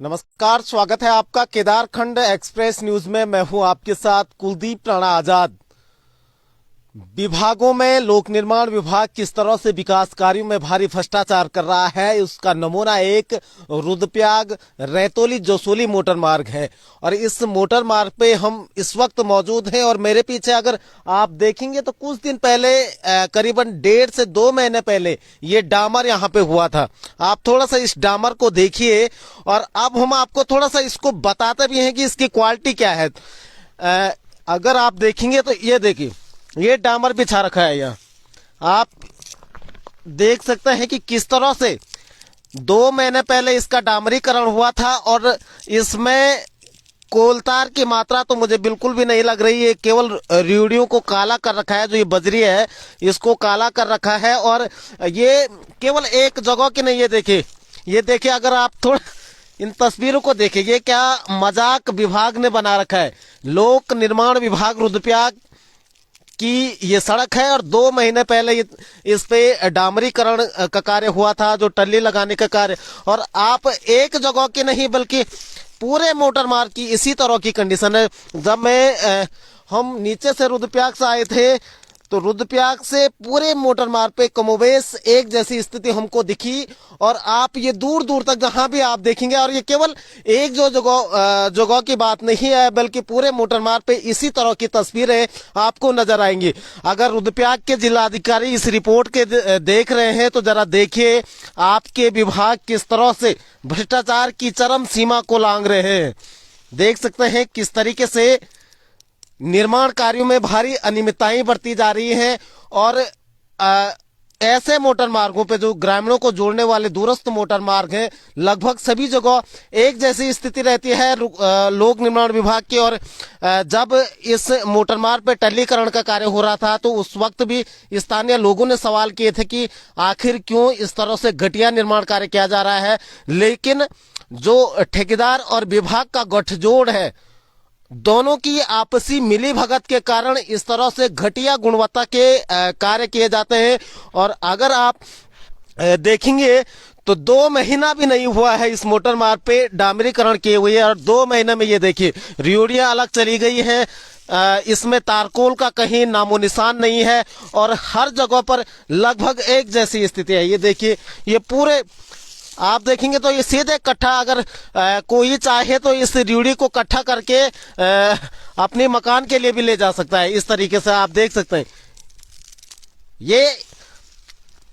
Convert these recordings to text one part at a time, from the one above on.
नमस्कार, स्वागत है आपका केदारखंड एक्सप्रेस न्यूज में। मैं हूं आपके साथ कुलदीप राणा आजाद। विभागों में लोक निर्माण विभाग किस तरह से विकास कार्यों में भारी भ्रष्टाचार कर रहा है, उसका नमूना एक रुद्रप्रयाग रैतोली जोसोली मोटर मार्ग है। और इस मोटर मार्ग पे हम इस वक्त मौजूद हैं और मेरे पीछे अगर आप देखेंगे तो कुछ दिन पहले करीबन 1.5 से 2 महीने पहले ये डामर यहाँ पे हुआ था। आप थोड़ा सा इस डामर को देखिए और अब हम आपको थोड़ा सा इसको बताते भी हैं कि इसकी क्वालिटी क्या है। अगर आप देखेंगे तो ये देखिए, ये डामर बिछा रखा है। यहाँ आप देख सकते हैं कि किस तरह से 2 महीने पहले इसका डामरीकरण हुआ था और इसमें कोलतार की मात्रा तो मुझे बिल्कुल भी नहीं लग रही है। केवल रियोड़ियों को काला कर रखा है, जो ये बजरी है इसको काला कर रखा है। और ये केवल एक जगह की नहीं, ये देखिए अगर आप थोड़ा इन तस्वीरों को देखिए, ये क्या मजाक विभाग ने बना रखा है। लोक निर्माण विभाग रुद्रप्रयाग की ये सड़क है और 2 महीने पहले इस पे डामरीकरण का कार्य हुआ था, जो टल्ली लगाने का कार्य। और आप एक जगह की नहीं बल्कि पूरे मोटर मार्ग की इसी तरह की कंडीशन है। जब हम नीचे से रुद्रप्रयाग से आए थे तो रुद्रप्रयाग से पूरे मोटर मार्ग पे कमोबेश एक जैसी स्थिति हमको दिखी। और आप ये दूर दूर तक जहां भी आप देखेंगे, और ये केवल एक जो जगह की बात नहीं है बल्कि पूरे मोटर मार्ग पे इसी तरह की तस्वीरें आपको नजर आएंगी। अगर रुद्रप्रयाग के जिलाधिकारी इस रिपोर्ट के देख रहे हैं तो जरा देखिए आपके विभाग किस तरह से भ्रष्टाचार की चरम सीमा को लांघ रहे हैं। देख सकते हैं किस तरीके से निर्माण कार्यों में भारी अनियमितताएं बरती जा रही हैं। और ऐसे मोटर मार्गों पे जो ग्रामीणों को जोड़ने वाले दूरस्थ मोटर मार्ग हैं, लगभग सभी जगह एक जैसी स्थिति रहती है लोक निर्माण विभाग की। और जब इस मोटर मार्ग पे टल्लीकरण का कार्य हो रहा था तो उस वक्त भी स्थानीय लोगों ने सवाल किए थे कि आखिर क्यों इस तरह से घटिया निर्माण कार्य किया जा रहा है। लेकिन जो ठेकेदार और विभाग का गठजोड़ है, दोनों की आपसी मिलीभगत के कारण इस तरह से घटिया गुणवत्ता के कार्य किए जाते हैं। और अगर आप देखेंगे तो 2 महीना भी नहीं हुआ है इस मोटर मार्ग पे डामरीकरण किए हुए है। और 2 महीने में ये देखिए रियोड़ियां अलग चली गई हैं, इसमें तारकोल का कहीं नामो निशान नहीं है और हर जगह पर लगभग एक जैसी स्थिति है। ये देखिए, ये पूरे आप देखेंगे तो ये सीधे कट्ठा, अगर कोई चाहे तो इस रियोड़ी को इकट्ठा करके अपने मकान के लिए भी ले जा सकता है। इस तरीके से आप देख सकते हैं ये,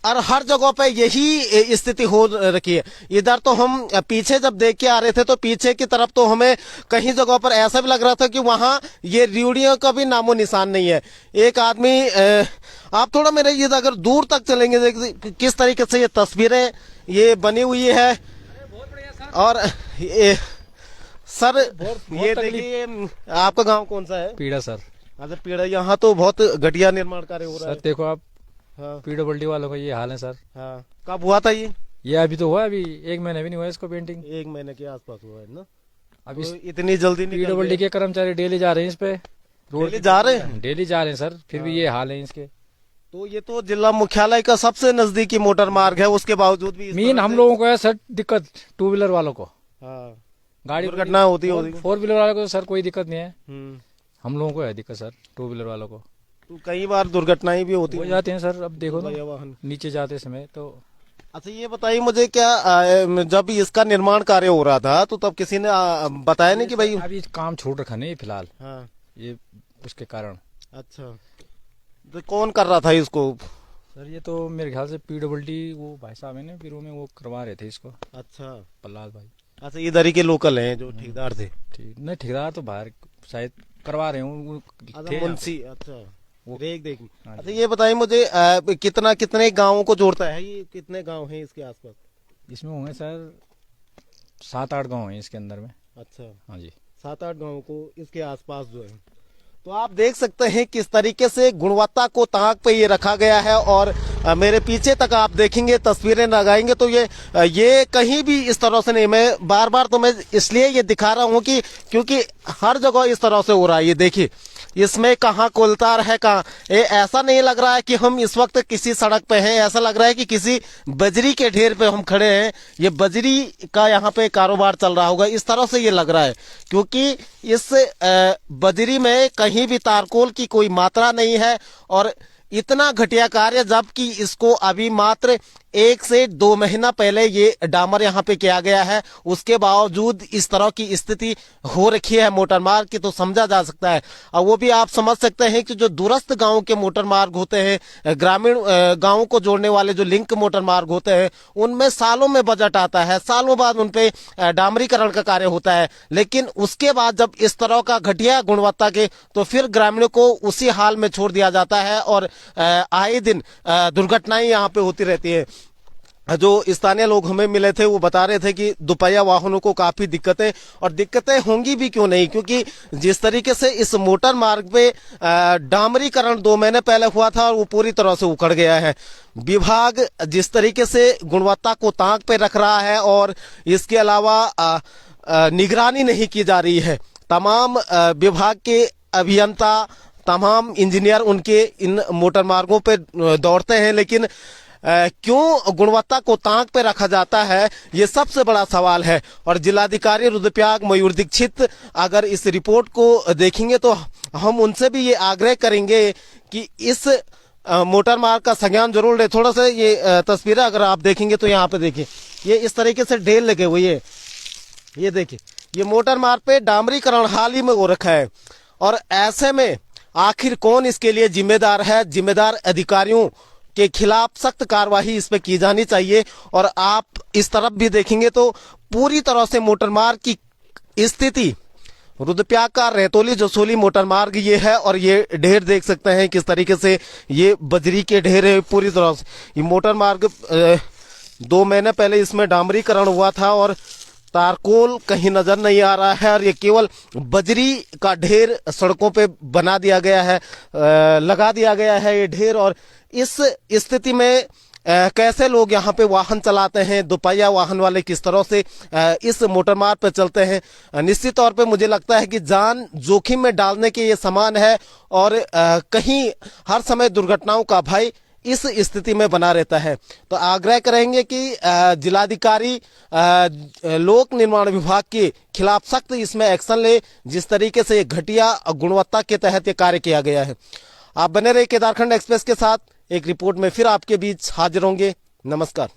और हर जगह पे यही स्थिति हो रखी है। इधर तो हम पीछे जब देख के आ रहे थे तो पीछे की तरफ तो हमें कहीं जगह पर ऐसा भी लग रहा था कि वहां ये रियोड़ियों का भी नामो निशान नहीं है। एक आदमी आप थोड़ा मेरे ये अगर दूर तक चलेंगे किस तरीके से ये तस्वीरें ये बनी हुई है। और सर ये देखिए, आपका गांव कौन सा है? पीड़ा सर। अच्छा, पीड़ा। यहाँ तो बहुत घटिया निर्माण कार्य हो रहा है। सर देखो आप, हाँ। पीडब्ल्यूडी वालों का ये हाल है सर। हाँ, कब हुआ था ये अभी तो हुआ, अभी 1 महीने भी नहीं हुआ इसको पेंटिंग। 1 महीने के आसपास हुआ है ना। अभी तो इतनी जल्दी नहीं पीडब्ल्यूडी के कर्मचारी डेली जा रहे हैं इस पे, रोड जा रहे हैं, डेली जा रहे हैं सर, फिर भी ये हाल है इसके। तो ये तो जिला मुख्यालय का सबसे नजदीकी मोटर मार्ग है, उसके बावजूद भी मीन हम लोगों को है सर दिक्कत, 2 व्हीलर वालों को। हाँ, गाड़ी दुर्घटना होती 4 व्हीलर वालों को सर कोई दिक्कत नहीं है, हम लोगों को है दिक्कत सर 2 व्हीलर वालों को। तो कई बार दुर्घटनाएं भी होती हो जाती हैं सर। अब देखो ना वाहन नीचे जाते समय तो। अच्छा, ये बताइए मुझे, क्या जब इसका निर्माण कार्य हो रहा था तो तब किसी ने बताया नहीं कि भाई अभी काम छोड़ रखा नहीं फिलहाल? हाँ, ये उसके कारण। अच्छा, तो कौन कर रहा था इसको? सर ये तो मेरे ख्याल से पीडब्ल्यूडी वो भाई साहब है ना, फिर में वो करवा रहे थे इसको। अच्छा, प्रहलाद भाई। अच्छा, इधर ही के लोकल हैं जो ठेकेदार थे? ठीक नहीं, ठेकेदार तो बाहर शायद करवा रहे हूँ। मुंशी। अच्छा, वो देख। अच्छा, ये बताइए मुझे, कितने गांवों को जोड़ता है ये? कितने गांव हैं इसके आसपास? इसमें होंगे सर 7-8 गांव हैं इसके अंदर में। अच्छा, हाँ जी, 7-8 गांवों को इसके आसपास जो है। तो आप देख सकते हैं किस तरीके से गुणवत्ता को ताक पे ये रखा गया है। और मेरे पीछे तक आप देखेंगे, तस्वीरें लगाएंगे तो ये कहीं भी इस तरह से नहीं। मैं बार बार तो मैं इसलिए ये दिखा रहा हूँ कि क्योंकि हर जगह इस तरह से हो रहा है। ये देखिए, इसमें कहाँ कोलतार है, कहाँ ये ऐसा नहीं लग रहा है कि हम इस वक्त किसी सड़क पे हैं, ऐसा लग रहा है कि किसी बजरी के ढेर पे हम खड़े हैं। ये बजरी का यहाँ पे कारोबार चल रहा होगा, इस तरह से ये लग रहा है, क्योंकि इस बजरी में कहीं भी तारकोल की कोई मात्रा नहीं है और इतना घटिया कार्य, जबकि इसको अभी मात्र 1 से 2 महीना पहले ये डामर यहाँ पे किया गया है, उसके बावजूद इस तरह की स्थिति हो रखी है मोटर मार्ग की, तो समझा जा सकता है। और वो भी आप समझ सकते हैं कि जो दूरस्थ गांव के मोटर मार्ग होते हैं, ग्रामीण गांवों को जोड़ने वाले जो लिंक मोटर मार्ग होते हैं, उनमें सालों में बजट आता है, सालों बाद उनपे डामरीकरण का कार्य होता है, लेकिन उसके बाद जब इस तरह का घटिया गुणवत्ता के, तो फिर ग्रामीणों को उसी हाल में छोड़ दिया जाता है और आए दिन दुर्घटनाएं यहाँ पे होती रहती है। जो स्थानीय लोग हमें मिले थे वो बता रहे थे कि दोपहिया वाहनों को काफी दिक्कतें, और दिक्कतें होंगी भी क्यों नहीं, क्योंकि जिस तरीके से इस मोटर मार्ग पे डामरीकरण 2 महीने पहले हुआ था और वो पूरी तरह से उखड़ गया है। विभाग जिस तरीके से गुणवत्ता को ताक पे रख रहा है और इसके अलावा निगरानी नहीं की जा रही है, तमाम विभाग के अभियंता, तमाम इंजीनियर उनके इन मोटर मार्गों पे दौड़ते हैं, लेकिन क्यों गुणवत्ता को ताक पे रखा जाता है, ये सबसे बड़ा सवाल है। और जिलाधिकारी रुद्रप्रयाग मयूर दीक्षित अगर इस रिपोर्ट को देखेंगे तो हम उनसे भी ये आग्रह करेंगे कि इस मोटर मार्ग का संज्ञान जरूर ले। थोड़ा सा ये तस्वीरें अगर आप देखेंगे तो यहाँ पे देखिए, ये इस तरीके से ढेर लगे हुए है, ये देखिए, ये मोटर मार्ग पे डामरीकरण हाल ही में हो रखा है। और ऐसे में आखिर कौन इसके लिए जिम्मेदार है? जिम्मेदार अधिकारियों के खिलाफ सख्त कार्रवाई इस पे की जानी चाहिए। और आप इस तरफ भी देखेंगे तो पूरी तरह से मोटर मार्ग की स्थिति, रुद्रप्रयाग का रैतोली जसोली मोटर मार्ग ये है, और ये ढेर देख सकते हैं किस तरीके से ये बजरी के ढेर है पूरी तरह से। ये मोटर मार्ग 2 महीने पहले इसमें डामरीकरण हुआ था और तारकोल कहीं नजर नहीं आ रहा है, और ये केवल बजरी का ढेर सड़कों पे बना दिया गया है, लगा दिया गया है ये ढेर। और इस स्थिति में कैसे लोग यहाँ पे वाहन चलाते हैं, दोपहिया वाहन वाले किस तरह से इस मोटर मार्ग पे चलते हैं, निश्चित तौर पे मुझे लगता है कि जान जोखिम में डालने के ये समान है। और कहीं हर समय दुर्घटनाओं का भय इस स्थिति में बना रहता है। तो आग्रह करेंगे कि जिलाधिकारी लोक निर्माण विभाग के खिलाफ सख्त इसमें एक्शन ले, जिस तरीके से घटिया गुणवत्ता के तहत ये कार्य किया गया है। आप बने रहे केदारखंड एक्सप्रेस के साथ, एक रिपोर्ट में फिर आपके बीच हाजिर होंगे। नमस्कार।